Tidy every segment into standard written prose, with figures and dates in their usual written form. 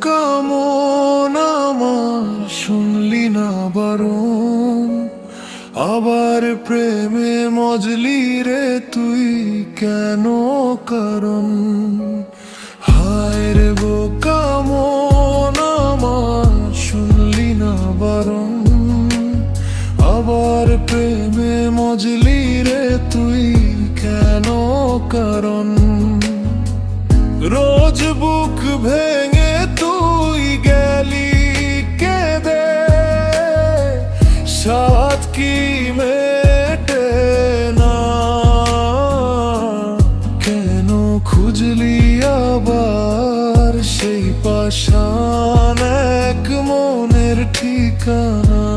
বোকা মন আমার, শুনলি না বারণ, আবার প্রেমে মজলি রে তুই কেন কারণ? হায় রে বোকা মন আমার, শুনলি না বারণ, আবার প্রেমে মজলি রে তুই কেন কারণ? রোজ বুক ভেঙে তুই গেলি কেঁদে, সাত কি মেটে না? কেন খুঁজলি আবার সেই পাষাণ এক মনের ঠিকানা?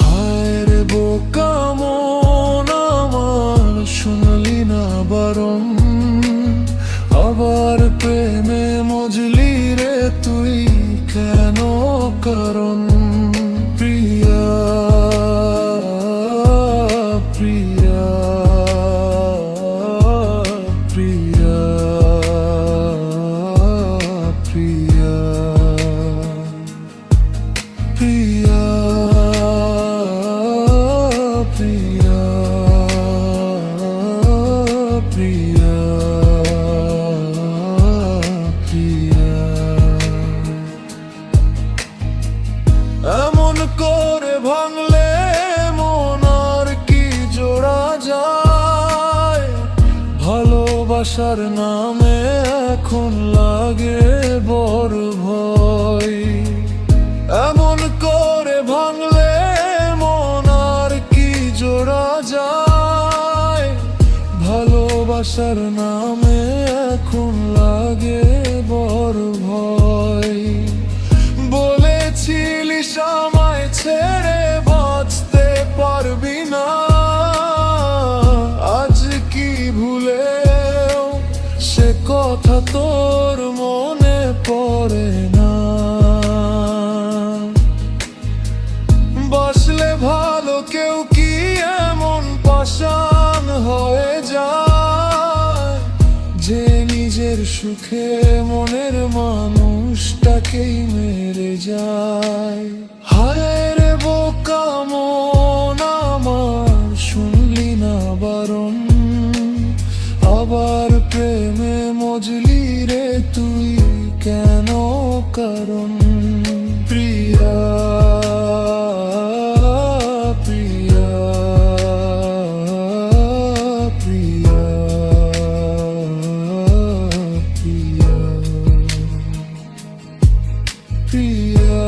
হায় রে বোকা মন আমার, শুনলি না বারণ, আবার প্রেমে মজলি রে তুই কেন কারণ? প্রিয়া প্রিয়া প্রিয়া প্রিয়া প্রিয়া প্রিয়া প্রিয়া প্রিয়া। এমন করে ভাঙলে মন আর কি জোড়া যায়? ভালোবাসার নামে এখন লাগে বড় ভয়। এমন করে ভাঙলে মন আর কি জোড়া যায়? ভালোবাসার নামে এখন লাগে বড় ভয়। বলেছিলিস আমায় ছেড়ে বাঁচতে পারবি না, আজ কি ভুলেও সে কথা তোর মনে পড়ে না? বাসলে ভালো কেউ কি এমন পাষাণ হয়ে যায় যে নিজের সুখে মনের মানুষটাকেই মেরে যায়? হায় রে বোকা মন আমার, শুনলি না বারণ, আবার প্রেমে মজলি রে তুই কেন কারণ? প্রিয়া প্রিয়া প্রিয়া প্রিয়া প্রিয়া।